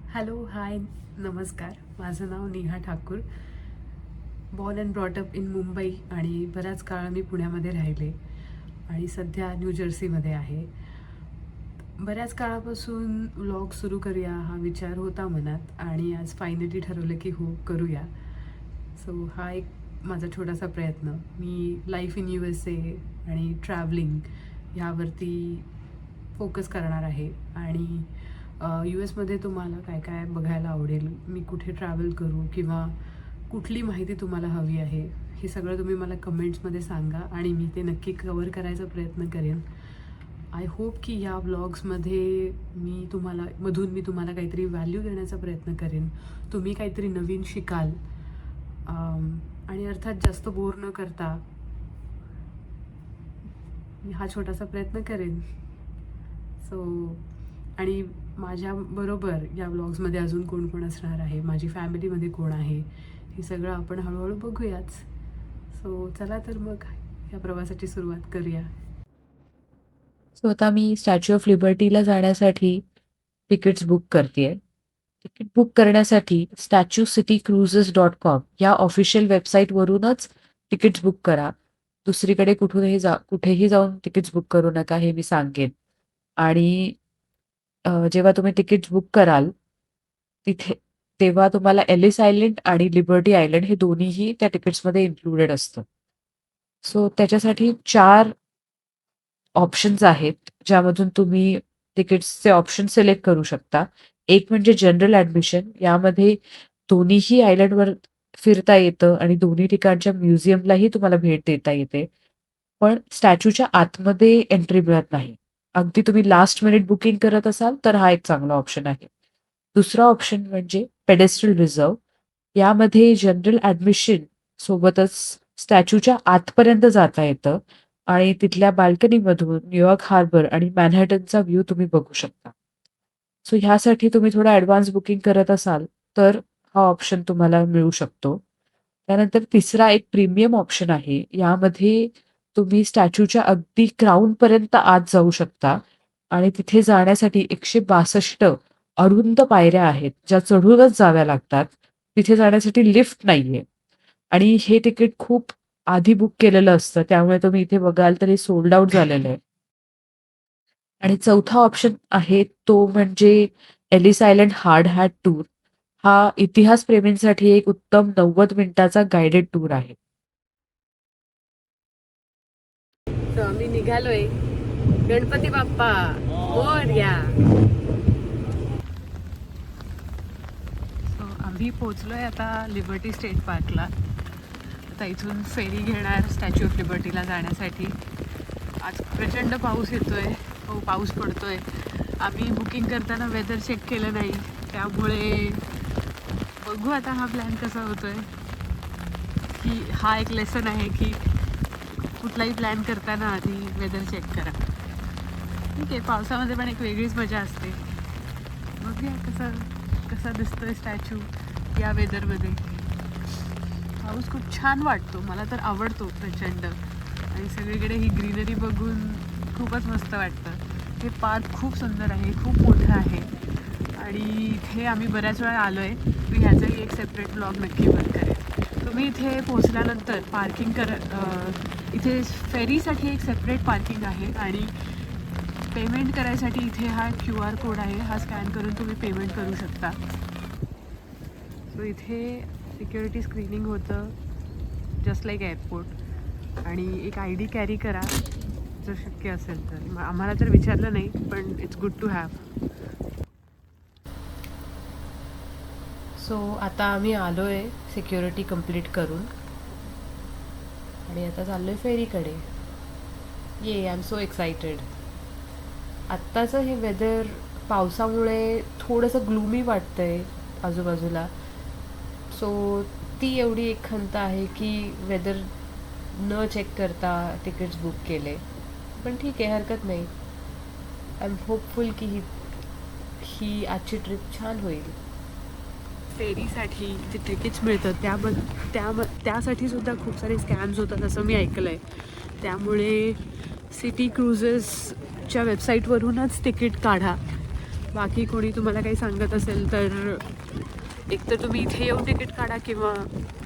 Hello, hi, नमस्कार. माझं नाव Neha Thakur. Born and brought up in Mumbai आणि बराच काळ मी पुण्यामध्ये राहिले आणि सध्या न्यू जर्सीमध्ये आहे. बऱ्याच काळापासून व्लॉग सुरू करूया हा विचार होता मनात आणि आज फायनली ठरवलं की हो करूया. सो हा एक माझा छोटासा प्रयत्न. मी लाईफ इन USA आणि ट्रॅव्हलिंग ह्यावरती फोकस करणार आहे आणि US मध्ये तुम्हाला काय काय बघायला आवडेल, मी कुठे ट्रॅव्हल करू किंवा कुठली माहिती तुम्हाला हवी आहे, हे सगळं तुम्ही मला कमेंट्समध्ये सांगा आणि मी ते नक्की कवर करायचा प्रयत्न करेन. आय होप की या व्लॉग्समध्ये मी तुम्हाला काहीतरी व्हॅल्यू देण्याचा प्रयत्न करेन. तुम्ही काहीतरी नवीन शिकाल आणि अर्थात जास्त बोर न करता मी हा छोटासा प्रयत्न करेन. सो आणि माझ्याबरोबर या व्लॉग्समध्ये अजून कोण कोण असणार आहे, माझी फॅमिलीमध्ये कोण आहे, हे सगळं आपण हळूहळू बघूयाच. सो चला तर मग या प्रवासाची सुरुवात करूया. सो आता मी स्टॅच्यू ऑफ लिबर्टीला जाण्यासाठी तिकीट्स बुक करते. तिकीट बुक करण्यासाठी statuecitycruises.com या ऑफिशियल वेबसाईटवरूनच तिकीट्स बुक करा. दुसरीकडे कुठेही जाऊन तिकीट्स बुक करू नका, हे मी सांगेन. आणि जेव्हा तुम्ही तिकीट्स बुक कराल तिथे तेव्हा तुम्हाला एलिस आयलंड आणि लिबर्टी आयलंड हे दोन्हीही त्या तिकीट्समध्ये इन्क्लुडेड असतं. सो त्याच्यासाठी 4 ऑप्शन्स आहेत, ज्यामधून तुम्ही तिकीट्सचे ऑप्शन सिलेक्ट करू शकता. एक म्हणजे जनरल ॲडमिशन. यामध्ये दोन्हीही आयलंडवर फिरता येतं आणि दोन्ही ठिकाणच्या म्युझियमलाही तुम्हाला भेट देता येते. पण स्टॅच्यूच्या आतमध्ये एंट्री मिळत नाही. अगदी तुम्ही लास्ट मिनिट बुकिंग करत असाल तर हा एक चांगला ऑप्शन आहे. दुसरा ऑप्शन म्हणजे पेडेस्ट्रियल रिझर्व्ह. यामध्ये जनरल ॲडमिशन सोबतच स्टॅच्यूच्या आतपर्यंत जाता येतं आणि तिथल्या बाल्कनीमधून न्यूयॉर्क हार्बर आणि मॅनहॅटनचा व्ह्यू तुम्ही बघू शकता. सो ह्यासाठी तुम्ही थोडा ॲडव्हान्स बुकिंग करत असाल तर हा ऑप्शन तुम्हाला मिळू शकतो. त्यानंतर तिसरा एक प्रीमियम ऑप्शन आहे. यामध्ये तुम्ही स्टॅच्यूच्या अगदी क्राउनपर्यंत आत जाऊ शकता आणि तिथे जाण्यासाठी 162 अरुंद पायऱ्या आहेत, ज्या चढूनच जाव्या लागतात. तिथे जाण्यासाठी लिफ्ट नाहीये आणि हे तिकीट खूप आधी बुक केलेलं असतं. त्यामुळे तुम्ही इथे बघाल तर हे सोल्ड आउट झालेलं आहे. आणि चौथा ऑप्शन आहे तो म्हणजे Ellis Island hard hat tour. हा इतिहास प्रेमींसाठी एक उत्तम 90 मिनिटाचा गाइडेड टूर आहे. सो आम्ही निघालोय. गणपती बाप्पा मोरया. सो आम्ही पोचलोय आता लिबर्टी स्टेट पार्कला. आता इथून फेरी घेणार स्टॅच्यू ऑफ लिबर्टीला जाण्यासाठी. आज प्रचंड पाऊस येतोय, हो पाऊस पडतोय. आम्ही बुकिंग करताना वेदर चेक केलं नाही, त्यामुळे बघू आता हा प्लॅन कसा होतोय. की हा एक लेसन आहे की कुठलाही प्लॅन करताना आधी वेदर चेक करा. ठीक आहे, पावसामध्ये पण एक वेगळीच मजा असते. बघूया कसा दिसतोय स्टॅच्यू या वेदरमध्ये. पाऊस खूप छान वाटतो, मला तर आवडतो प्रचंड. आणि सगळीकडे ही ग्रीनरी बघून खूपच मस्त वाटतं. हे पार्क खूप सुंदर आहे, खूप मोठं आहे आणि इथे आम्ही बऱ्याच वेळा आलो आहे. मी ह्याचाही एक सेपरेट ब्लॉग नक्की बंद करेन. तुम्ही इथे पोहोचल्यानंतर इथे फेरीसाठी एक सेपरेट पार्किंग आहे आणि पेमेंट करायसाठी इथे हा QR कोड आहे. हा स्कॅन करून तुम्ही पेमेंट करू शकता. सो इथे सिक्युरिटी स्क्रीनिंग होतं जस्ट लाईक एअरपोर्ट. आणि एक ID कॅरी करा जर शक्य असेल तर. आम्हाला तर विचारलं नाही, पण it's good to have. So आता आम्ही आलो आहे सिक्युरिटी कंप्लीट करून आणि आता चाललो आहे फेरीकडे. I am so excited. आत्ताचं हे वेदर पावसामुळे थोडंसं ग्लूमी वाटतं आहे आजूबाजूला. सो ती एवढी एक खंत आहे की वेदर न चेक करता तिकीट्स बुक केले. पण ठीक आहे, हरकत नाही. आय एम होपफुल की ही आजची ट्रिप छान होईल. फेरीसाठी जे तिकीट्स मिळतं त्यासाठी सुद्धा खूप सारे स्कॅम्स होतात असं मी ऐकलं आहे. त्यामुळे सिटी क्रुझेसच्या वेबसाईटवरूनच तिकीट काढा. बाकी कोणी तुम्हाला काही सांगत असेल तर एकतर तुम्ही इथे येऊन तिकीट काढा किंवा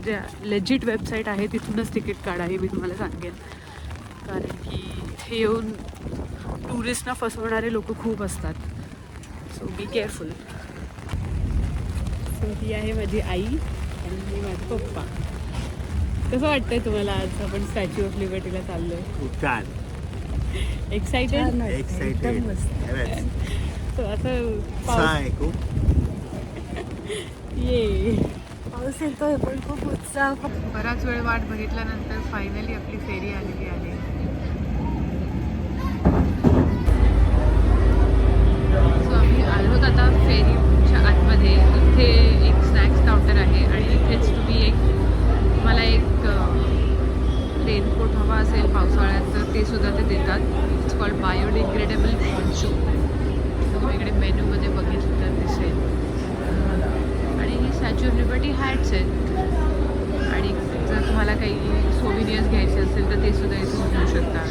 ज्या लेजिट वेबसाईट आहे तिथूनच तिकीट काढा, हे मी तुम्हाला सांगेन. कारण की इथे येऊन टुरिस्टना फसवणारे लोक खूप असतात. So be careful. सो ही आहे माझी आई आणि हे माझे पप्पा. कसं वाटतंय तुम्हाला आज आपण स्टॅच्यू ऑफ लिबर्टीला चाललोय? खूप छान. एक्साइटेड? एक्साइटेड. सो असं आहे खूप. ये पाऊस येतोय पण खूप उत्साह. बराच वेळ वाट बघितल्यानंतर फायनली आपली फेरी आलेली आहे. सो आम्ही आलोत आता फेरीच्या आतमध्ये. इथे एक स्नॅक्स काउंटर आहे आणि इथेच तुम्ही तुम्हाला एक रेनकोट हवा असेल पावसाळ्यात तर ते सुद्धा ते देतात. It's called biodegradable poncho. तुम्ही इकडे मेन्यूमध्ये बघितलं तर दिसेल. आणि ही स्टॅच्यू ऑफ लिबर्टी हॅट्स आहेत आणि जर तुम्हाला काही सोविनियर्स घ्यायचे असेल तर ते सुद्धा इथून घेऊ शकता.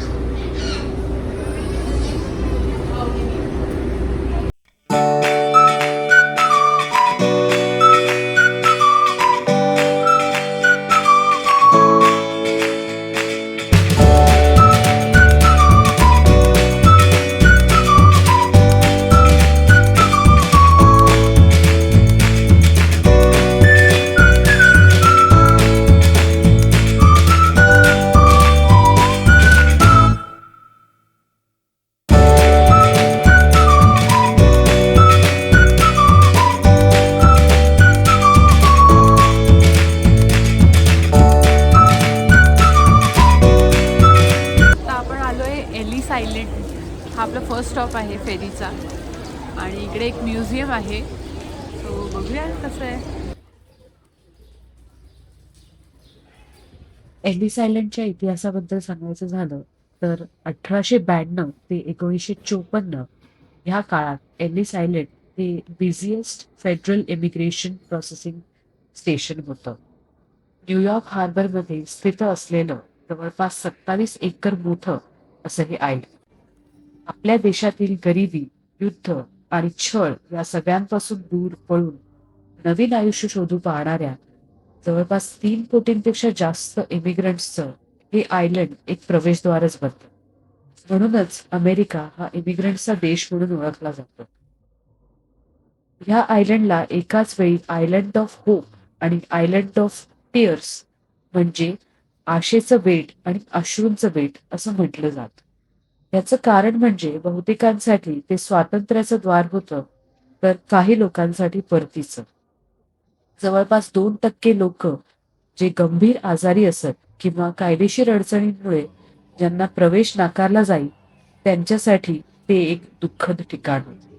हा आपला फर्स्ट स्टॉप आहे फेरीचा आणि इकडे एक म्युझियम आहे. सो बघूया कसं आहे. एलिस आयलंडच्या इतिहासाबद्दल सांगायचं झालं तर 1892 ते 1954 ह्या काळात एलिस आयलंड हे बिझिएस्ट फेडरल इमिग्रेशन प्रोसेसिंग स्टेशन होतं. न्यूयॉर्क हार्बरमध्ये स्थित असलेलं जवळपास 27 एकर मोठं असं हे आयलंड आपल्या देशातील गरिबी, युद्ध आणि छळ या सगळ्यांपासून दूर पळून नवीन आयुष्य शोधू पाहणाऱ्या जवळपास 3 कोटींपेक्षा जास्त इमिग्रंट्सचं हे आयलंड एक प्रवेशद्वारच बनतं. म्हणूनच अमेरिका हा इमिग्रंट्सचा देश म्हणून ओळखला जातो. ह्या आयलंडला एकाच वेळी आयलंड ऑफ होप आणि आयलंड ऑफ टिअर्स म्हणजे आशेचं बेट आणि अश्रूंचं बेट असं म्हटलं जातं. याचं कारण म्हणजे बहुतेकांसाठी ते स्वातंत्र्याचं द्वार होतं तर काही लोकांसाठी परतीचं. जवळपास 2% लोक जे गंभीर आजारी असत किंवा कायदेशीर अडचणींमुळे ज्यांना प्रवेश नाकारला जाईल त्यांच्यासाठी ते एक दुःखद ठिकाण होते.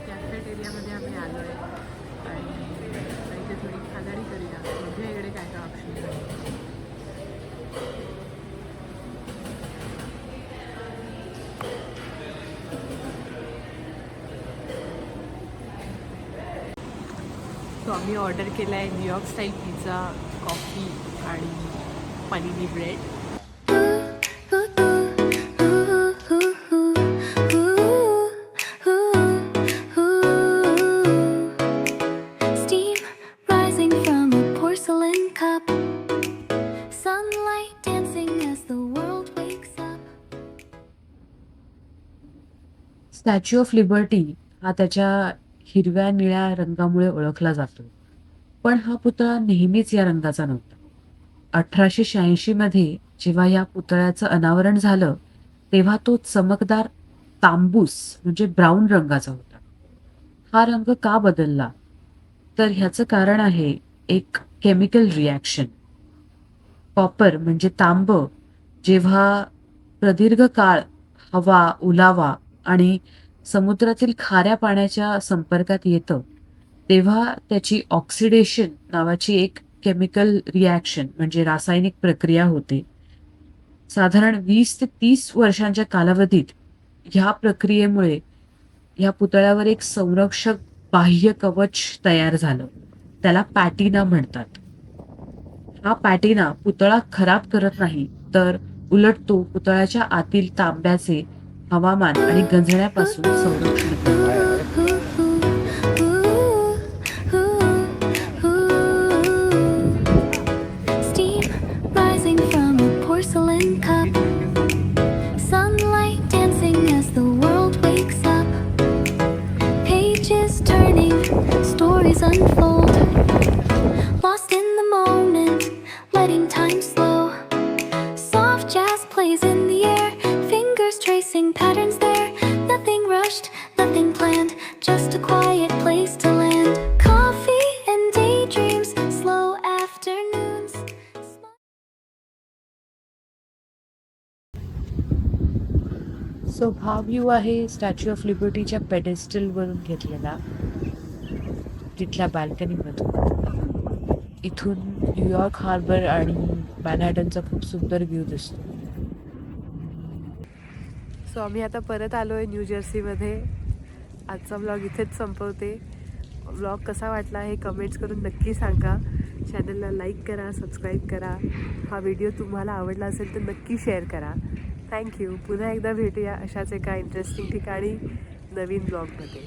कॅफेटेरियामध्ये आम्ही आलो आहे आणि इथे थोडी खादाडी करूया. बघूया इकडे काय काय ऑप्शन आहे. सो आम्ही ऑर्डर केला आहे न्यूयॉर्क स्टाईल पिझ्झा, कॉफी आणि paneer bread. Steam rising from a porcelain cup. Sunlight dancing as the world wakes up. Statue of liberty हा त्याच्या हिरव्या निळ्या रंगामुळे ओळखला जातो. पण हा पुतळा नेहमीच या रंगाचा नव्हता. 1886 मध्ये जेव्हा या पुतळ्याचं अनावरण झालं तेव्हा तो चमकदार तांबूस म्हणजे ब्राऊन रंगाचा होता. हा रंग का बदलला तर ह्याचं कारण आहे एक केमिकल रिॲक्शन. कॉपर म्हणजे तांब जेव्हा प्रदीर्घ काळ हवा, ओलावा आणि समुद्रातील खाऱ्या पाण्याच्या संपर्कात येतं तेव्हा त्याची ऑक्सिडेशन नावाची एक केमिकल रिॲक्शन म्हणजे रासायनिक प्रक्रिया होते. साधारण 20 ते 30 वर्षांच्या कालावधीत ह्या प्रक्रियेमुळे ह्या पुतळ्यावर एक संरक्षक बाह्य कवच तयार झालं. त्याला पॅटिना म्हणतात. हा पॅटिना पुतळा खराब करत नाही, तर उलट तो पुतळ्याच्या आतील तांब्याचे हवामान आणि गंजण्यापासून संरक्षण करतो. Steam rising from a porcelain cup. Sunlight dancing as the world wakes up. Pages turning, stories unfold. Lost in the moment, letting time slow. Soft jazz plays in the air, fingers tracing patterns there. Nothing rushed, nothing planned, just a quiet place to land. Coffee and daydreams, slow afternoons. So हा view आहे statue of लिबर्टीच्या पेडेस्टलवरून घेतलेला, तिथल्या बाल्कनीमधून. इथून New York harbour आणि मॅनहॅटनचा खूप सुंदर view दिसतो. So आम्ही आता परत आलो आहे न्यू जर्सीमध्ये. आजचा व्लॉग इथेच संपवते. व्लॉग कसा वाटला हे कमेंट्स करून नक्की सांगा. चॅनलला लाईक करा, सबस्क्राईब करा. हा व्हिडिओ तुम्हाला आवडला असेल तर नक्की शेअर करा. थँक्यू. पुन्हा एकदा भेटूया अशाच एका इंटरेस्टिंग ठिकाणी नवीन ब्लॉगमध्ये.